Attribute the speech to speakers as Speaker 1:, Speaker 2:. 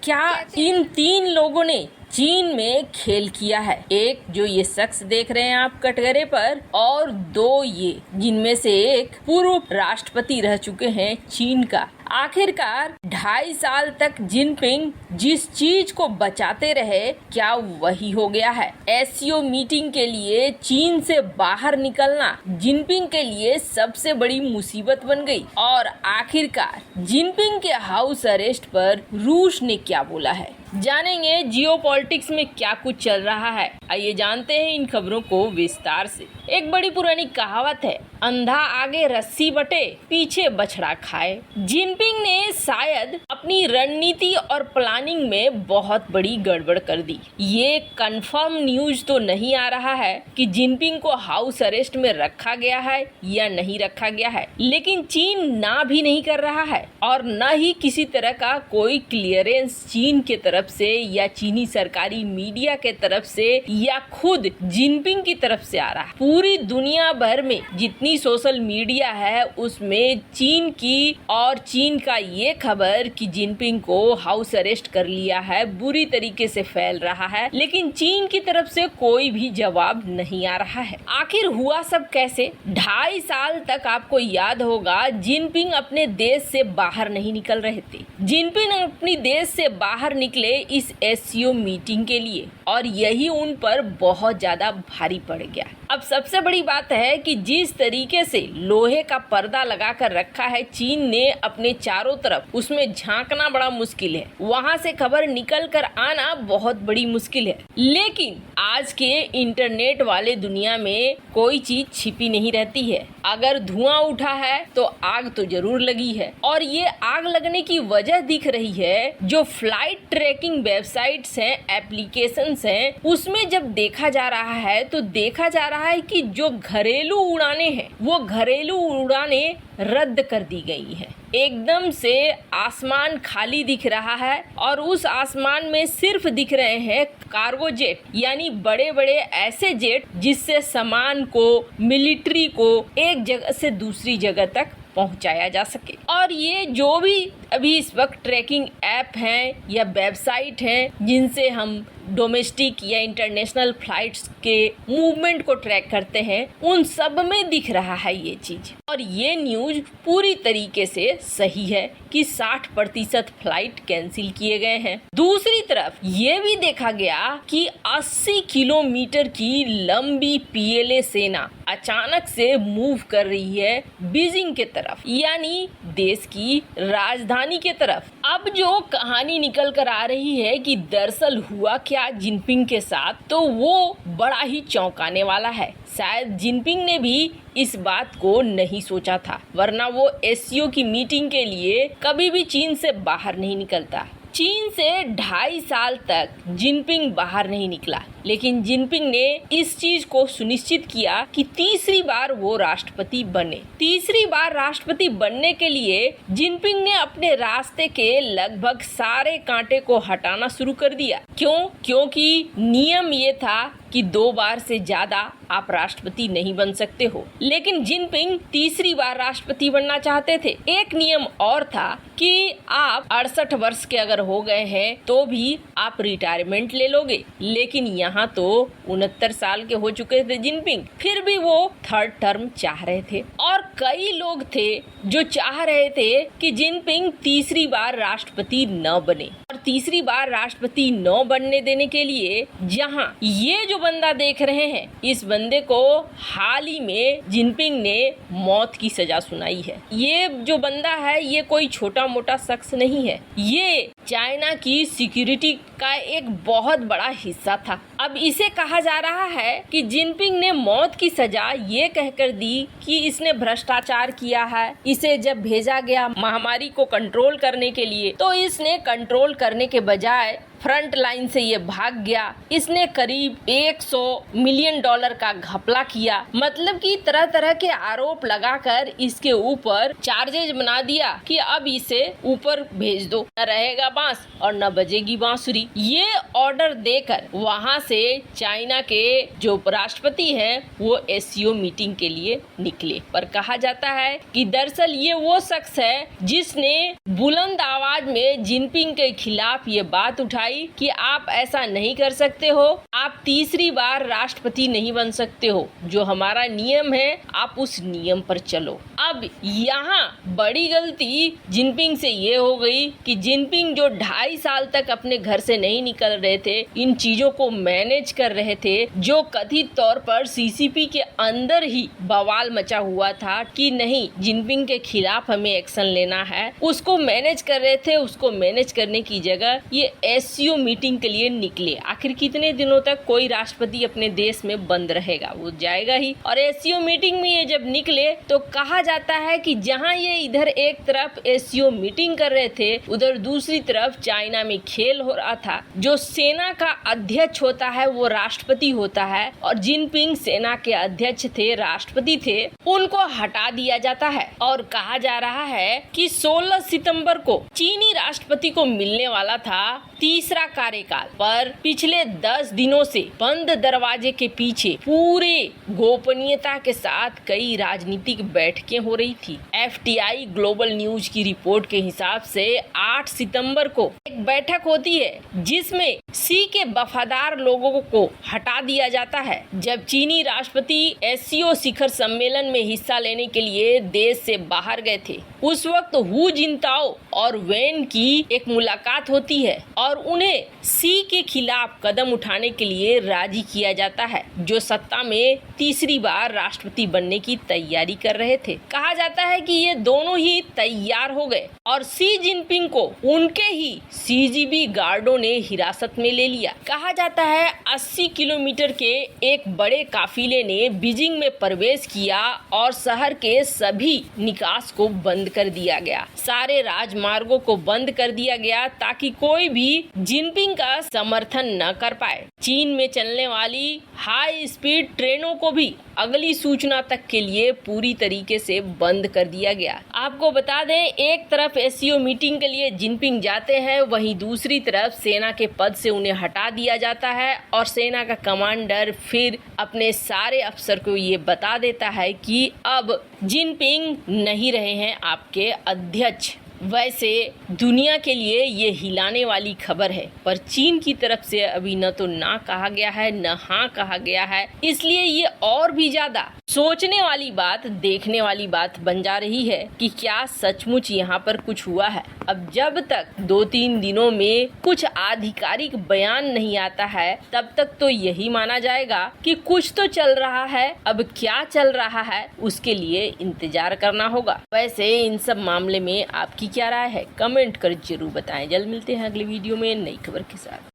Speaker 1: क्या इन 3 लोगों ने चीन में खेल किया है? एक जो ये शख्स देख रहे हैं आप कटघरे पर, और 2 ये जिनमें से एक पूर्व राष्ट्रपति रह चुके हैं चीन का। आखिरकार 2.5 साल तक जिनपिंग जिस चीज को बचाते रहे, क्या वही हो गया है? एससीओ मीटिंग के लिए चीन से बाहर निकलना जिनपिंग के लिए सबसे बड़ी मुसीबत बन गई। और आखिरकार जिनपिंग के हाउस अरेस्ट पर रूस ने क्या बोला है, जानेंगे जियोपॉलिटिक्स में क्या कुछ चल रहा है। आइए जानते हैं इन खबरों को विस्तार से। एक बड़ी पुरानी कहावत है, अंधा आगे रस्सी बटे पीछे बछड़ा खाए। जिनपिंग ने शायद अपनी रणनीति और प्लानिंग में बहुत बड़ी गड़बड़ कर दी। ये कंफर्म न्यूज तो नहीं आ रहा है कि जिनपिंग को हाउस अरेस्ट में रखा गया है या नहीं रखा गया है, लेकिन चीन ना भी नहीं कर रहा है और न ही किसी तरह का कोई क्लियरेंस चीन के तरफ से या चीनी सरकारी मीडिया के तरफ से या खुद जिनपिंग की तरफ से आ रहा है। पूरी दुनिया भर में जितनी सोशल मीडिया है उसमें चीन की और चीन का ये खबर कि जिनपिंग को हाउस अरेस्ट कर लिया है बुरी तरीके से फैल रहा है, लेकिन चीन की तरफ से कोई भी जवाब नहीं आ रहा है। आखिर हुआ सब कैसे? 2.5 साल तक आपको याद होगा जिनपिंग अपने देश से बाहर नहीं निकल रहे थे। जिनपिंग अपनी देश से बाहर निकले इस एससीओ मीटिंग के लिए और यही उन पर बहुत ज्यादा भारी पड़ गया। अब सबसे बड़ी बात है कि जिस तरीके से लोहे का पर्दा लगाकर रखा है चीन ने अपने चारों तरफ, उसमें झांकना बड़ा मुश्किल है, वहां से खबर निकल कर आना बहुत बड़ी मुश्किल है। लेकिन आज के इंटरनेट वाले दुनिया में कोई चीज छिपी नहीं रहती है। अगर धुआं उठा है तो आग तो जरूर लगी है, और ये आग लगने की वजह दिख रही है। जो फ्लाइट ट्रैकिंग वेबसाइट्स हैं, एप्लीकेशंस हैं, उसमें जब देखा जा रहा है तो देखा जा रहा है कि जो घरेलू उड़ानें हैं वो घरेलू उड़ानें रद्द कर दी गई हैं। एकदम से आसमान खाली दिख रहा है और उस आसमान में सिर्फ दिख रहे हैं कार्गो जेट, यानी बड़े बड़े ऐसे जेट जिससे सामान को, मिलिट्री को एक जगह से दूसरी जगह तक पहुंचाया जा सके। और ये जो भी अभी इस वक्त ट्रैकिंग ऐप हैं या वेबसाइट हैं जिनसे हम डोमेस्टिक या इंटरनेशनल फ्लाइट्स के मूवमेंट को ट्रैक करते हैं, उन सब में दिख रहा है ये चीज। और ये न्यूज पूरी तरीके से सही है कि 60% फ्लाइट कैंसिल किए गए हैं। दूसरी तरफ ये भी देखा गया कि 80 किलोमीटर की लंबी पीएलए सेना अचानक से मूव कर रही है बीजिंग के तरफ, यानी देश की राजधानी के तरफ। अब जो कहानी निकल कर आ रही है कि दरअसल हुआ क्या जिनपिंग के साथ, तो वो बड़ा ही चौंकाने वाला है। शायद जिनपिंग ने भी इस बात को नहीं सोचा था, वरना वो एससीओ की मीटिंग के लिए कभी भी चीन से बाहर नहीं निकलता। चीन से 2.5 साल तक जिनपिंग बाहर नहीं निकला, लेकिन जिनपिंग ने इस चीज को सुनिश्चित किया कि तीसरी बार वो राष्ट्रपति बने। तीसरी बार राष्ट्रपति बनने के लिए जिनपिंग ने अपने रास्ते के लगभग सारे कांटे को हटाना शुरू कर दिया। क्यों? क्योंकि नियम ये था कि 2 बार से ज्यादा आप राष्ट्रपति नहीं बन सकते हो, लेकिन जिनपिंग तीसरी बार राष्ट्रपति बनना चाहते थे। एक नियम और था कि आप 68 वर्ष के अगर हो गए हैं तो भी आप रिटायरमेंट ले लोगे, लेकिन यहाँ तो 69 साल के हो चुके थे जिनपिंग, फिर भी वो 3rd टर्म चाह रहे थे। और कई लोग थे जो चाह रहे थे कि जिनपिंग तीसरी बार राष्ट्रपति न बने। और तीसरी बार राष्ट्रपति न बनने देने के लिए जहाँ ये जो बंदा देख रहे हैं, इस बंदे को हाल ही में जिनपिंग ने मौत की सजा सुनाई है। ये जो बंदा है ये कोई छोटा मोटा शख्स नहीं है, ये चाइना की सिक्योरिटी का एक बहुत बड़ा हिस्सा था। अब इसे कहा जा रहा है कि जिनपिंग ने मौत की सजा ये कहकर दी कि इसने भ्रष्टाचार किया है। इसे जब भेजा गया महामारी को कंट्रोल करने के लिए, तो इसने कंट्रोल करने के बजाय फ्रंट लाइन से ये भाग गया। इसने करीब $100 मिलियन का घपला किया। मतलब कि तरह तरह के आरोप लगाकर इसके ऊपर चार्जेज बना दिया कि अब इसे ऊपर भेज दो, न रहेगा बांस और न बजेगी बांसुरी। ये ऑर्डर देकर वहां से चाइना के जो राष्ट्रपति हैं वो SCO मीटिंग के लिए निकले। पर कहा जाता है कि दरअसल ये वो शख्स है जिसने बुलंद आवाज में जिनपिंग के खिलाफ ये बात उठाई कि आप ऐसा नहीं कर सकते हो, आप तीसरी बार राष्ट्रपति नहीं बन सकते हो, जो हमारा नियम है आप उस नियम पर चलो। अब यहाँ बड़ी गलती जिनपिंग से ये हो गई कि जिनपिंग जो 2.5 साल तक अपने घर से नहीं निकल रहे थे, इन चीजों को मैनेज कर रहे थे, जो कथित तौर पर CCP के अंदर ही बवाल मचा हुआ था कि नहीं जिनपिंग के खिलाफ हमें एक्शन लेना है, उसको मैनेज कर रहे थे। उसको मैनेज करने की जगह ये SCO मीटिंग के लिए निकले। आखिर कितने दिनों तक कोई राष्ट्रपति अपने देश में बंद रहेगा, वो जाएगा ही। और SCO मीटिंग में ये जब निकले तो कहा जाता है कि जहां ये इधर एक तरफ SCO मीटिंग कर रहे थे, उधर दूसरी तरफ चाइना में खेल हो रहा था। जो सेना का अध्यक्ष होता है वो राष्ट्रपति होता है और जिनपिंग सेना के अध्यक्ष थे, राष्ट्रपति थे, उनको हटा दिया जाता है। और कहा जा रहा है कि 16 सितंबर को चीनी राष्ट्रपति को मिलने वाला था तीसरा कार्यकाल, पर पिछले 10 दिनों से बंद दरवाजे के पीछे पूरे गोपनीयता के साथ कई राजनीतिक बैठकें हो रही थी। FTI ग्लोबल न्यूज की रिपोर्ट के हिसाब से 8 सितंबर को एक बैठक होती है जिसमें सी के वफादार लोगों को हटा दिया जाता है। जब चीनी राष्ट्रपति SCO शिखर सम्मेलन में हिस्सा लेने के लिए देश से बाहर गए थे, उस वक्त हु जिनताओ और वैन की एक मुलाकात होती है और उन्हें सी के खिलाफ कदम उठाने के लिए राजी किया जाता है, जो सत्ता में तीसरी बार राष्ट्रपति बनने की तैयारी कर रहे थे। कहा जाता है कि ये दोनों ही तैयार हो गए और शी जिनपिंग को उनके ही CGB गार्डों ने हिरासत में ले लिया। कहा जाता है 80 किलोमीटर के एक बड़े काफिले ने बीजिंग में प्रवेश किया और शहर के सभी निकास को बंद कर दिया गया। सारे राजमार्गों को बंद कर दिया गया ताकि कोई भी जिनपिंग का समर्थन न कर पाए। चीन में चलने वाली हाई स्पीड ट्रेनों को भी अगली सूचना तक के लिए पूरी तरीके से बंद कर दिया गया। आपको बता दें, एक तरफ SCO मीटिंग के लिए जिनपिंग जाते हैं, वहीं दूसरी तरफ सेना के पद से उन्हें हटा दिया जाता है और सेना का कमांडर फिर अपने सारे अफसर को ये बता देता है कि अब जिनपिंग नहीं रहे हैं आपके अध्यक्ष। वैसे दुनिया के लिए ये हिलाने वाली खबर है, पर चीन की तरफ से अभी न तो ना कहा गया है न हाँ कहा गया है, इसलिए ये और भी ज्यादा सोचने वाली बात, देखने वाली बात बन जा रही है कि क्या सचमुच यहाँ पर कुछ हुआ है। अब जब तक 2-3 दिनों में कुछ आधिकारिक बयान नहीं आता है, तब तक तो यही माना जाएगा कि कुछ तो चल रहा है। अब क्या चल रहा है उसके लिए इंतजार करना होगा। वैसे इन सब मामले में आपकी क्या राय है, कमेंट कर जरूर बताएं। जल्द मिलते हैं अगले वीडियो में नई खबर के साथ।